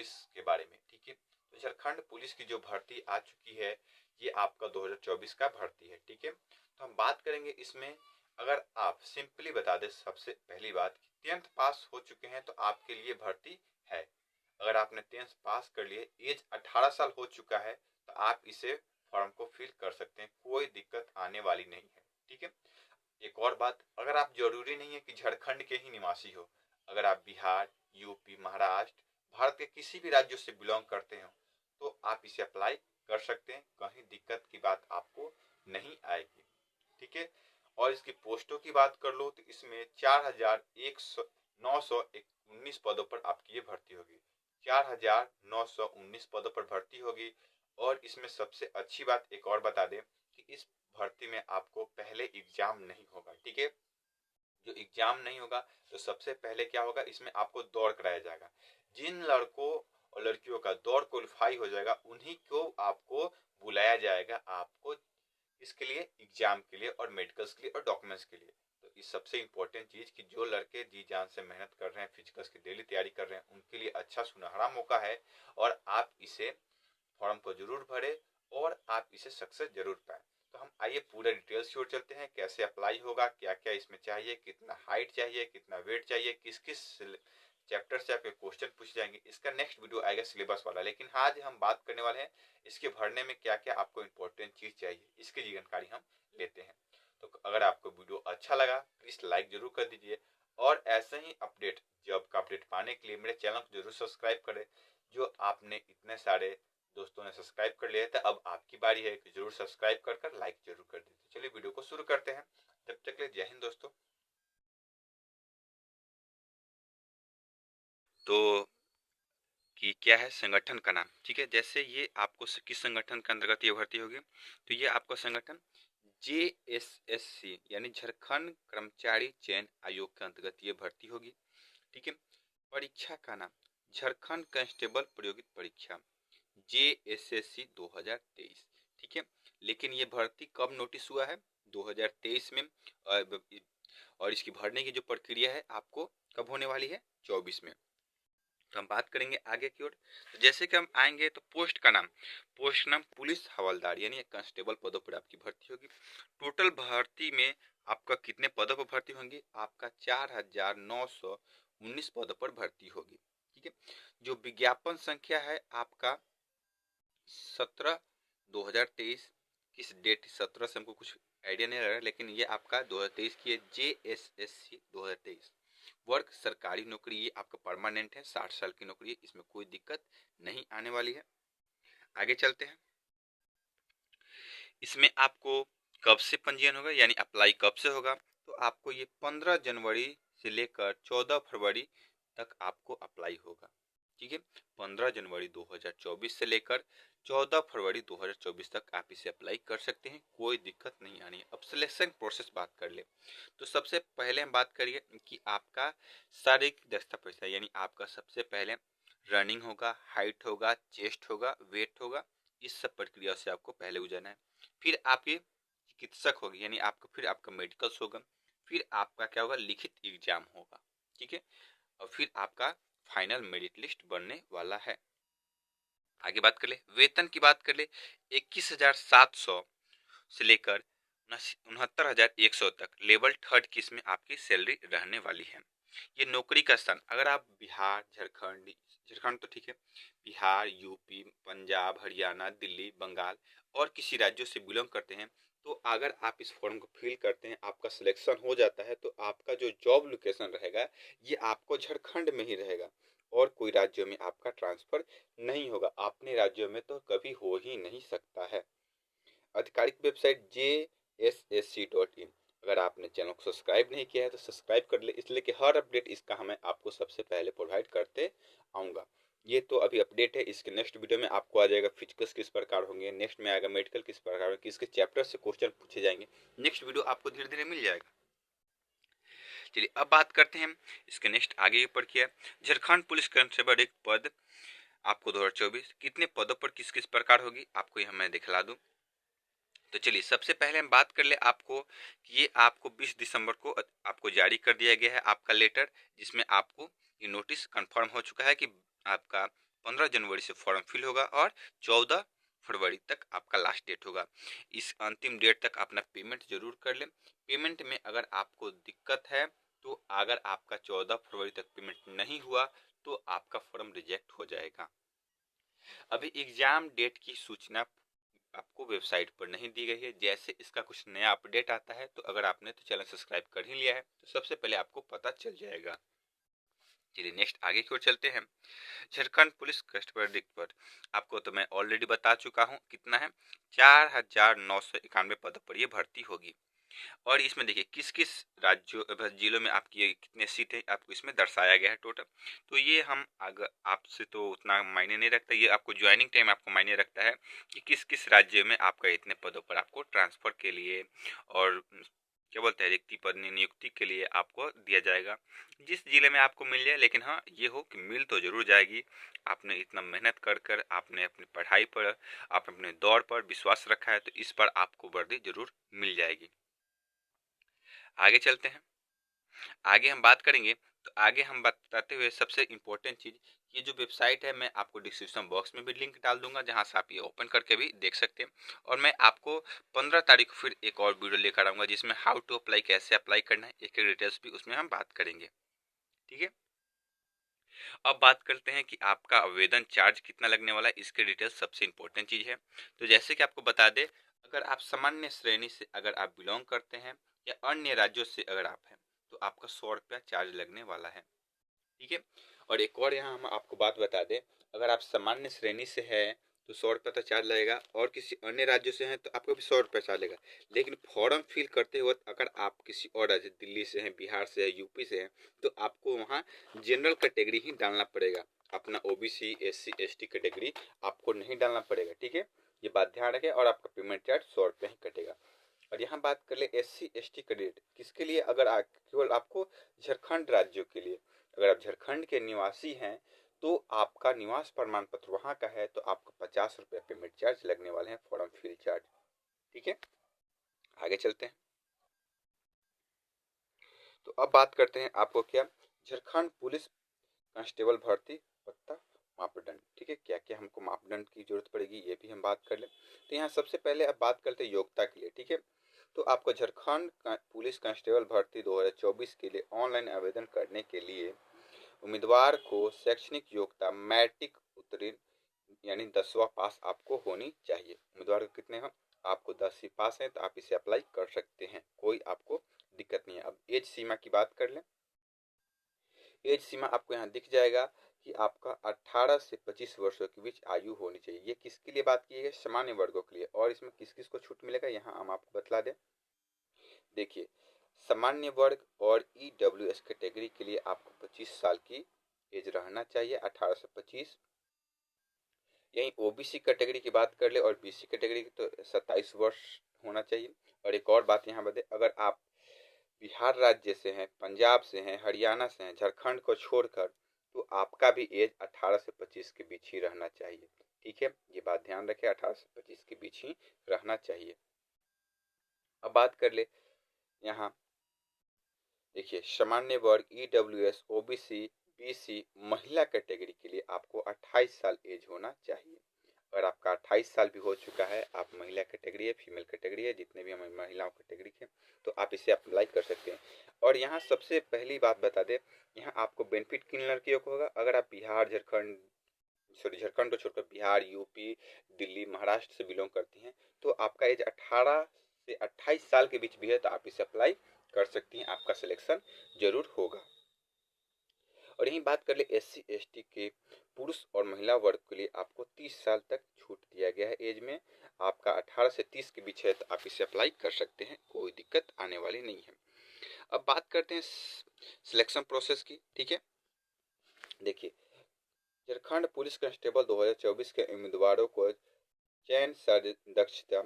Police के बारे में। ठीक है, तो झारखंड पुलिस की जो भर्ती आ चुकी है ये आपका 2024 का भर्ती है। ठीक है, तो हम बात करेंगे इसमें। अगर आप सिंपली बता दें सबसे पहली बात, 10th पास हो चुके हैं तो आपके लिए भर्ती है। अगर आपने 10th पास कर लिए, एज 18 साल हो चुका है, तो आप इसे फॉर्म को फिल कर सकते हैं, कोई दिक्कत आने वाली नहीं है। ठीक है, एक और बात, अगर आप, जरूरी नहीं है कि झारखंड के ही निवासी हो, अगर आप बिहार, यूपी, महाराष्ट्र, भारत के किसी भी राज्यों से बिलोंग करते हो तो आप इसे अप्लाई कर सकते हैं, कहीं दिक्कत की बात आपको नहीं आएगी। ठीक है, और इसकी पोस्टों की बात कर लो तो इसमें 4,919 पदों पर आपकी ये भर्ती होगी। 4,919 पदों पर भर्ती होगी। और इसमें सबसे अच्छी बात एक और बता दें कि इस भर्ती में आपको पहले एग्जाम नहीं होगा। ठीक है, जो एग्जाम नहीं होगा तो सबसे पहले क्या होगा, इसमें आपको दौड़ कराया जाएगा। जिन लड़कों और लड़कियों का दौड़ क्वालिफाई हो जाएगा उन्हीं को आपको बुलाया जाएगा, आपको इसके लिए, एग्जाम के लिए और मेडिकल्स के लिए और डॉक्यूमेंट्स के लिए। तो इस सबसे इंपॉर्टेंट चीज कि जो लड़के जी जान से मेहनत कर रहे हैं, फिजिकल्स की डेली तैयारी कर रहे हैं, उनके लिए अच्छा सुनहरा मौका है और आप इसे, फॉर्म को जरूर भरें और आप इसे सक्सेस जरूर पाएं। तो हम आइए पूरे डिटेल्स की ओर चलते हैं, कैसे अप्लाई होगा, क्या क्या इसमें चाहिए, कितना हाइट चाहिए, कितना वेट चाहिए, किस किस चैप्टर से आपके क्वेश्चन पूछे जाएंगे। इसका नेक्स्ट वीडियो आएगा सिलेबस वाला, लेकिन आज हम बात करने वाले हैं इसके भरने में क्या क्या आपको इंपॉर्टेंट चीज चाहिए, इसकी जानकारी हम लेते हैं। तो अगर आपको वीडियो अच्छा लगा प्लीज लाइक जरूर कर दीजिए और ऐसे ही अपडेट, जॉब का अपडेट पाने के लिए मेरे चैनल को जरूर सब्सक्राइब करें। जो आपने इतने सारे दोस्तों ने सब्सक्राइब कर लिया था, अब आपकी बारी है कि जरूर सब्सक्राइब कर लाइक जरूर कर दीजिए। चलिए वीडियो को शुरू करते हैं, तब तक के लिए जय हिंद दोस्तों। तो कि क्या है संगठन का नाम। ठीक है, जैसे ये आपको किस संगठन के अंतर्गत ये भर्ती होगी, तो ये आपका संगठन JSSC यानी झारखंड कर्मचारी चयन आयोग के अंतर्गत ये भर्ती होगी। ठीक है, परीक्षा का नाम झारखंड कांस्टेबल प्रायोगिक परीक्षा JSSC 2023। ठीक है, लेकिन ये भर्ती कब नोटिस हुआ है, 2023 में। और इसकी भरने की जो प्रक्रिया है आपको कब होने वाली है, 24 में। तो हम बात करेंगे आगे की ओर। तो जैसे कि हम आएंगे तो पोस्ट का नाम, पोस्ट नाम पुलिस हवलदार यानी कांस्टेबल पदों पर आपकी भर्ती होगी। टोटल भर्ती में आपका कितने पदों पर भर्ती होंगे, आपका 4,919 पदों पर भर्ती होगी। ठीक है, जो विज्ञापन संख्या है आपका 17/2023, किस डेट 17 से हमको कुछ आइडिया नहीं लग रहा है, लेकिन ये आपका 2023 की है, JSSC 2023। वर्क सरकारी नौकरी, ये आपका परमानेंट है, 60 साल की नौकरी है, इसमें कोई दिक्कत नहीं आने वाली है। आगे चलते हैं, इसमें आपको कब से पंजीयन होगा यानी अप्लाई कब से होगा, तो आपको ये 15 जनवरी से लेकर 14 फरवरी तक आपको अप्लाई होगा। ठीक है, 15 जनवरी 2024 से लेकर 14 फरवरी 2024 तक आप इसे अप्लाई कर सकते हैं, कोई दिक्कत नहीं आनी है। अब सिलेक्शन प्रोसेस बात कर ले, तो सबसे पहले हम बात करिए कि आपका शारीरिक दक्षता परीक्षा, यानी आपका सबसे पहले रनिंग होगा, हाइट होगा, चेस्ट होगा, वेट होगा, इस सब प्रक्रिया से आपको पहले गुजरना है। फिर आपके चिकित्सक होगी यानी आपका, फिर आपका मेडिकल्स होगा, फिर आपका क्या होगा, लिखित एग्जाम होगा। ठीक है, और फिर आपका फाइनल मेरिट लिस्ट बनने वाला है। आगे बात कर ले, वेतन की बात कर ले, 21,700 से लेकर 69,100 तक लेवल 3 की इसमें आपकी सैलरी रहने वाली है। ये नौकरी का स्थान, अगर आप बिहार, झारखंड तो ठीक है, बिहार, यूपी, पंजाब, हरियाणा, दिल्ली, बंगाल और किसी राज्यों से बिलोंग करते हैं, तो अगर आप इस फॉर्म को फिल करते हैं, आपका सिलेक्शन हो जाता है, तो आपका जो जॉब लोकेशन रहेगा ये आपको झारखंड में ही रहेगा और कोई राज्यों में आपका ट्रांसफर नहीं होगा। अपने राज्यों में तो कभी हो ही नहीं सकता है। आधिकारिक वेबसाइट JSSC.in। अगर आपने चैनल को सब्सक्राइब नहीं किया है तो सब्सक्राइब कर ले, इसलिए कि हर अपडेट इसका मैं आपको सबसे पहले प्रोवाइड करते आऊँगा। ये तो अभी अपडेट है, इसके नेक्स्ट वीडियो में आपको आ जाएगा फिजिक्स किस प्रकार होंगे, नेक्स्ट में आएगा मेडिकल किस प्रकार होंगे, किसके चैप्टर से क्वेश्चन पूछे जाएंगे, नेक्स्ट वीडियो आपको धीरे धीरे मिल जाएगा। चलिए अब बात करते हैं इसके नेक्स्ट आगे की प्रक्रिया। झारखंड पुलिस कांस्टेबल एक पद आपको 2024 कितने पदों पर किस किस प्रकार होगी, आपको यहाँ मैं दिखला दूं। तो चलिए सबसे पहले हम बात कर ले आपको कि ये आपको 20 दिसंबर को आपको जारी कर दिया गया है आपका लेटर, जिसमें आपको ये नोटिस कंफर्म हो चुका है कि आपका 15 जनवरी से फॉर्म फिल होगा और 14 फरवरी तक आपका लास्ट डेट होगा। इस अंतिम डेट तक अपना पेमेंट जरूर कर लें। पेमेंट में अगर आपको दिक्कत है तो अगर आपका 14 फरवरी तक पेमेंट नहीं हुआ तो आपका फॉर्म रिजेक्ट हो जाएगा। अभी एग्जाम डेट की सूचना आपको वेबसाइट पर नहीं दी गई है। जैसे इसका कुछ नया अपडेट आता है तो अगर आपने तो चैनल सब्सक्राइब कर ही लिया है तो सबसे पहले आपको पता चल जाएगा। चलिए नेक्स्ट आगे की ओर चलते हैं। झारखंड पुलिस कांस्टेबल पर आपको तो मैं ऑलरेडी बता चुका हूँ कितना है, 4991 पदों पर ये भर्ती होगी। और इसमें देखिए किस किस राज्यों जिलों में आपकी ये कितने सीट है आपको इसमें दर्शाया गया है टोटल। तो ये हम अगर आपसे तो उतना मायने नहीं रखता, ये आपको ज्वाइनिंग टाइम आपको मायने रखता है कि किस किस राज्य में आपका इतने पदों पर आपको ट्रांसफर के लिए और क्या बोलते हैं रिक्ति पद नियुक्ति के लिए आपको दिया जाएगा। जिस जिले में आपको मिल जाए, लेकिन हाँ ये हो कि मिल तो जरूर जाएगी। आपने इतना मेहनत कर कर आपने अपनी पढ़ाई पर आपने अपने दौड़ पर विश्वास रखा है तो इस पर आपको वर्दी जरूर मिल जाएगी। आगे चलते हैं। आगे हम बात करेंगे तो आगे हम बताते हुए सबसे इम्पोर्टेंट चीज, ये जो वेबसाइट है मैं आपको डिस्क्रिप्शन बॉक्स में भी लिंक डाल दूंगा जहां से आप ये ओपन करके भी देख सकते हैं। और मैं आपको 15 तारीख को फिर एक और वीडियो लेकर आऊंगा जिसमें हाउ टू अप्लाई, कैसे अप्लाई करना है, एक एक डिटेल्स भी उसमें हम बात करेंगे। ठीक है, अब बात करते हैं कि आपका आवेदन चार्ज कितना लगने वाला है, इसके डिटेल्स सबसे इम्पोर्टेंट चीज है। तो जैसे कि आपको बता दें, अगर आप सामान्य श्रेणी से अगर आप बिलोंग करते हैं या अन्य राज्यों से अगर आप हैं तो आपका 100 रुपया चार्ज लगने वाला है। ठीक है, और एक और यहाँ हम आपको बात बता दें, अगर आप सामान्य श्रेणी से हैं तो 100 रुपया तो चार्ज लगेगा, और किसी अन्य राज्य से हैं तो आपको भी 100 रुपया चार्ज लगेगा। लेकिन फॉर्म फिल करते वक्त अगर आप किसी और राज्य, दिल्ली से हैं, बिहार से है, यूपी से हैं, तो आपको वहाँ जनरल कैटेगरी ही डालना पड़ेगा। अपना ओबीसी एससी एसटी कैटेगरी आपको नहीं डालना पड़ेगा। ठीक है, ये बात ध्यान रखें, और आपका पेमेंट चार्ज 100 रुपया ही कटेगा। और यहाँ बात कर ले एससी एसटी कैडेट किसके लिए, अगर केवल आपको झारखंड राज्यों के लिए। अगर आप झारखंड के निवासी हैं तो आपका निवास प्रमाण पत्र वहाँ का है तो आपको 50 रुपये पेमेंट चार्ज लगने वाले हैं, फॉर्म फिल चार्ज। ठीक है, आगे चलते हैं। तो अब बात करते हैं आपको क्या झारखंड पुलिस कांस्टेबल भर्ती पत्ता मापदंड। ठीक है, क्या क्या हमको मापदंड की जरूरत पड़ेगी ये भी हम बात कर लें। तो यहाँ सबसे पहले अब बात करते हैं योग्यता के लिए। ठीक है, तो आपको झारखंड पुलिस कांस्टेबल भर्ती 2024 के लिए ऑनलाइन आवेदन करने के लिए उम्मीदवार को शैक्षणिक योग्यता मैट्रिक उत्तीर्ण यानी 10वां पास आपको होनी चाहिए। उम्मीदवार को कितने हैं, आपको 10वीं पास है तो आप इसे अप्लाई कर सकते हैं, कोई आपको दिक्कत नहीं है। अब एज सीमा की बात कर लें। एज सीमा आपको यहाँ दिख जाएगा कि आपका 18 से 25 वर्षों के बीच आयु होनी चाहिए। ये किसके लिए बात की है, सामान्य वर्गों के लिए। और इसमें किस किस को छूट मिलेगा यहाँ हम आपको बतला दें। देखिए, सामान्य वर्ग और ईडब्ल्यूएस कैटेगरी के लिए आपको 25 साल की एज रहना चाहिए, 18 से 25। यही ओबीसी कैटेगरी की बात कर ले और बीसी कैटेगरी की तो 27 वर्ष होना चाहिए। और एक और बात यहाँ बता, अगर आप बिहार राज्य से हैं, पंजाब से हैं, हरियाणा से हैं, झारखंड को छोड़कर, तो आपका भी एज 18 से 25 के बीच ही रहना चाहिए। ठीक है, ये बात ध्यान रखें, 18 से 25 के बीच ही रहना चाहिए। अब बात कर ले यहाँ, देखिए सामान्य वर्ग ईडब्ल्यूएस ओबीसी बीसी महिला कैटेगरी के लिए आपको 28 साल एज होना चाहिए। अगर आपका 28 साल भी हो चुका है, आप महिला कैटेगरी है, फीमेल कैटेगरी है, जितने भी हम महिलाओं कैटेगरी के, तो आप इसे अप्लाई कर सकते हैं। और यहाँ सबसे पहली बात बता दें, यहाँ आपको बेनिफिट किन लड़कियों को होगा, अगर आप बिहार झारखंड झारखंड को छोड़कर बिहार यूपी दिल्ली महाराष्ट्र से बिलोंग करती हैं तो आपका एज 18 से 28 साल के बीच भी है तो आप इसे अप्लाई कर सकती हैं, आपका सिलेक्शन जरूर होगा। और यही बात कर ले एससी एसटी के पुरुष और महिला वर्ग के लिए आपको 30 साल तक छूट दिया गया है एज में। आपका 18 से 30 के बीच है तो आप इसे अप्लाई कर सकते हैं, कोई दिक्कत आने वाली नहीं है। अब बात करते हैं सिलेक्शन प्रोसेस की। ठीक है, देखिए झारखंड पुलिस कांस्टेबल 2024 के उम्मीदवारों को चयन दक्षता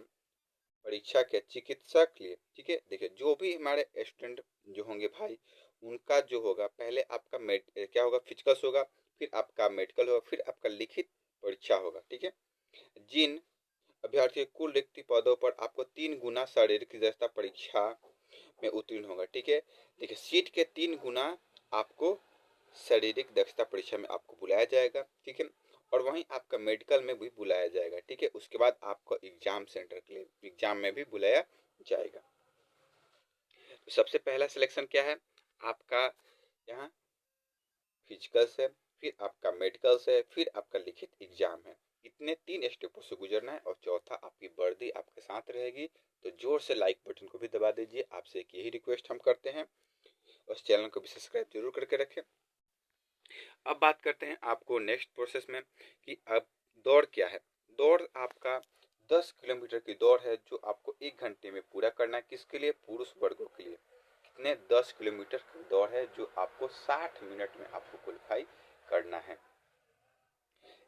परीक्षा के चिकित्सा के लिए, ठीक है, देखिए जो भी हमारे स्टूडेंट जो होंगे भाई, उनका जो होगा पहले आपका क्या होगा, फिजिकल्स होगा, फिर आपका मेडिकल होगा, फिर आपका लिखित परीक्षा होगा। ठीक है, जिन अभ्यर्थी कुल रिक्त पदों पर आपको 3 गुना शारीरिक दक्षता परीक्षा में उत्तीर्ण होगा। ठीक है, देखिए सीट के 3 गुना आपको शारीरिक दक्षता परीक्षा में आपको बुलाया जाएगा। ठीक है, और वहीं आपका मेडिकल में भी बुलाया जाएगा, ठीक है। उसके बाद आपको एग्जाम सेंटर के लिए एग्जाम में भी बुलाया जाएगा। तो सबसे पहला सिलेक्शन क्या है आपका, यहाँ फिजिकल से, फिर आपका मेडिकल से, फिर आपका लिखित एग्जाम है। इतने 3 स्टेपों से गुजरना है और चौथा आपकी वर्दी आपके साथ रहेगी। तो जोर से लाइक बटन को भी दबा दीजिए, आपसे एक यही रिक्वेस्ट हम करते हैं, और चैनल को भी सब्सक्राइब जरूर करके रखें। अब बात करते हैं आपको नेक्स्ट प्रोसेस में कि अब दौड़ क्या है। दौड़ आपका 10 किलोमीटर की दौड़ है, जो आपको 1 घंटे में पूरा करना है। किसके लिए? पुरुष वर्गों के लिए। कितने? 10 किलोमीटर की दौड़ है, जो आपको 60 मिनट में आपको क्वालिफाई करना है।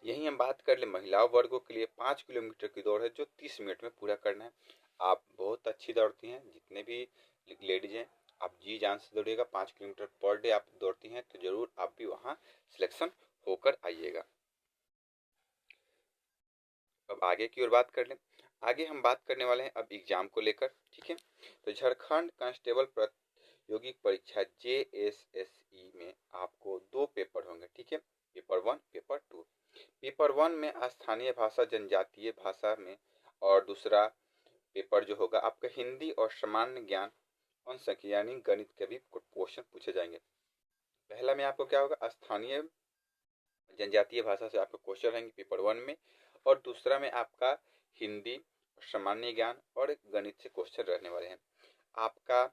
यही हम बात कर ले महिलाओं वर्गों के लिए 5 किलोमीटर की दौड़ है, जो 30 मिनट में पूरा करना है। आप बहुत अच्छी दौड़ती हैं, जितने भी लेडीज हैं, आप जी जान से दौड़िएगा। 5 किलोमीटर पर डे आप दौड़ती हैं, तो जरूर आप भी वहाँ सिलेक्शन होकर आइएगा। अब आगे की ओर बात कर लें। आगे हम बात करने वाले हैं अब एग्जाम को लेकर, ठीक है। तो झारखंड कांस्टेबल प्रतियोगी परीक्षा JSSE में आपको 2 पेपर होंगे, ठीक है। Paper 1, paper 2। पेपर 1 में स्थानीय भाषा जनजातीय भाषा में, और दूसरा पेपर जो होगा आपका हिंदी और सामान्य ज्ञान अंशक यानी गणित के भी क्वेश्चन पूछे जाएंगे। पहला में आपको क्या होगा, स्थानीय जनजातीय भाषा से आपको क्वेश्चन रहेंगे पेपर 1 में, और दूसरा में आपका हिंदी, सामान्य ज्ञान और गणित से क्वेश्चन रहने वाले हैं। आपका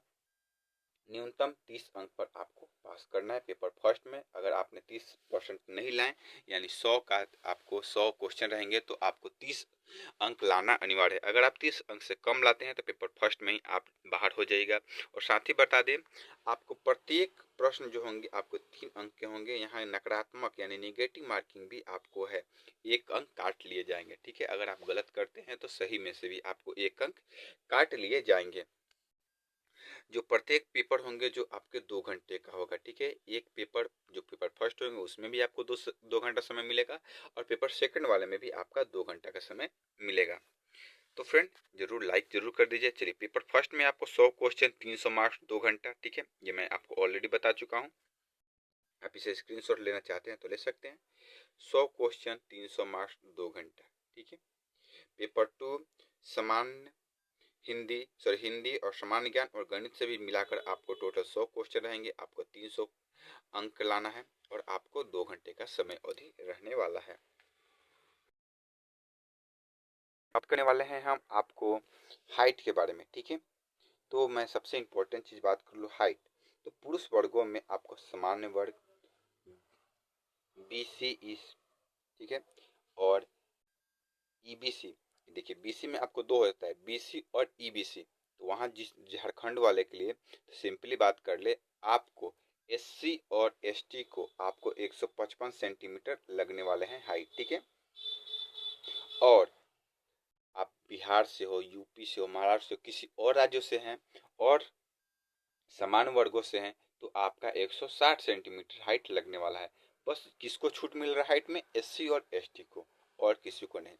न्यूनतम 30 अंक पर आपको पास करना है पेपर फर्स्ट में। अगर आपने 30% नहीं लाए, यानी 100 का आपको 100 क्वेश्चन रहेंगे, तो आपको 30 अंक लाना अनिवार्य है। अगर आप 30 अंक से कम लाते हैं तो पेपर फर्स्ट में ही आप बाहर हो जाइएगा। और साथ ही बता दें, आपको प्रत्येक प्रश्न जो होंगे आपको 3 अंक के होंगे। यहाँ नकारात्मक यानी नेगेटिव मार्किंग भी आपको है, 1 अंक काट लिए जाएंगे, ठीक है। अगर आप गलत करते हैं तो सही में से भी आपको 1 अंक काट लिए जाएंगे। जो प्रत्येक पेपर होंगे जो आपके 2 घंटे का होगा, ठीक है। एक पेपर जो पेपर फर्स्ट होंगे उसमें भी आपको 2 घंटा समय मिलेगा, और पेपर सेकंड वाले में भी आपका 2 घंटा का समय मिलेगा। तो फ्रेंड जरूर लाइक जरूर कर दीजिए। चलिए, पेपर फर्स्ट में आपको 100 क्वेश्चन 300 मार्क्स 2 घंटा, ठीक है। ये मैं आपको ऑलरेडी बता चुका हूँ, आप इसे स्क्रीनशॉट लेना चाहते हैं तो ले सकते हैं। 100 क्वेश्चन 300 मार्क्स 2 घंटा, ठीक है। पेपर 2 सामान्य हिंदी और सामान्य ज्ञान और गणित से भी मिलाकर आपको टोटल 100 क्वेश्चन रहेंगे। आपको 300 अंक लाना है, और आपको 2 घंटे का समय अवधि रहने वाला है। बात करने वाले हैं हम आपको हाइट के बारे में, ठीक है। तो मैं सबसे इम्पोर्टेंट चीज बात कर लूँ, हाइट। तो पुरुष वर्गों में आपको सामान्य वर्ग BC, ठीक है, और EBC। देखिए, BC में आपको 2 होता है, BC और EBC। तो वहाँ जिस झारखंड वाले के लिए सिंपली बात कर ले, आपको SC और ST को आपको 155 सेंटीमीटर लगने वाले हैं हाइट, ठीक है। और आप बिहार से हो, यूपी से हो, महाराष्ट्र से हो, किसी और राज्यों से हैं और समान वर्गों से हैं, तो आपका 160 सेंटीमीटर हाइट लगने वाला है। बस किसको छूट मिल रहा है हाइट में? SC और ST को, और किसी को नहीं।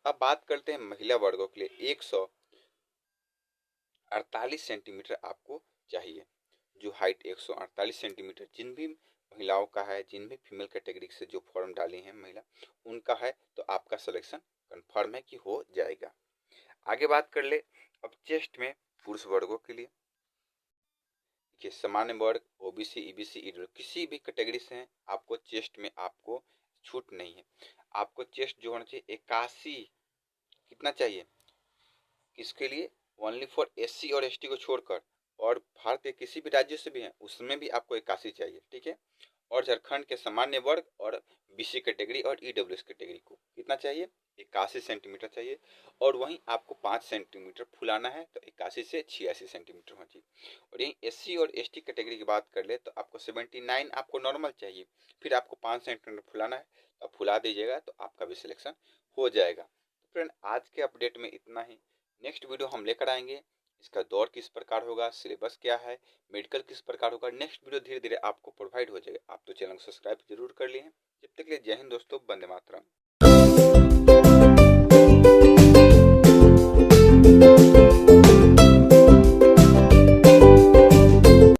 अब बात करते हैं महिला वर्गों के लिए। 148 सेंटीमीटर आपको चाहिए। जो हाइट 148 सेंटीमीटर जिन भी महिलाओं का है, जिन भी फीमेल कैटेगरी से जो फॉर्म डाली हैं महिला, उनका है, तो आपका सिलेक्शन कंफर्म है कि हो जाएगा। आगे बात कर ले अब चेस्ट में पुरुष वर्गों के लिए। देखिए, सामान्य वर्ग, OBC, EBC, EWS किसी भी कैटेगरी से हैं, आपको चेस्ट में आपको छूट नहीं है। आपको चेस्ट जो होना चाहिए 81, कितना चाहिए किसके लिए? ओनली फॉर SC और ST को छोड़कर, और भारत के किसी भी राज्य से भी हैं उसमें भी आपको 81 चाहिए, ठीक है। और झारखंड के सामान्य वर्ग और BC कैटेगरी और EWS कैटेगरी को कितना चाहिए? 81 सेंटीमीटर चाहिए। और वहीं आपको 5 सेंटीमीटर फुलाना है, तो 81 से 86 सेंटीमीटर होना चाहिए। और यहीं SC और ST कैटेगरी की बात कर ले तो आपको 79 आपको नॉर्मल चाहिए, फिर आपको 5 सेंटीमीटर फुलाना है, तो आप फुला दीजिएगा, तो आपका भी सिलेक्शन हो जाएगा। तो फ्रेंड, आज के अपडेट में इतना ही। नेक्स्ट वीडियो हम लेकर आएंगे, इसका दौर किस प्रकार होगा, सिलेबस क्या है, मेडिकल किस प्रकार होगा। नेक्स्ट वीडियो धीरे धीरे आपको प्रोवाइड हो जाएगा। आप तो चैनल को सब्सक्राइब जरूर कर लिए हैं। जब तक के लिए जय हिंद दोस्तों, वंदे मातरम।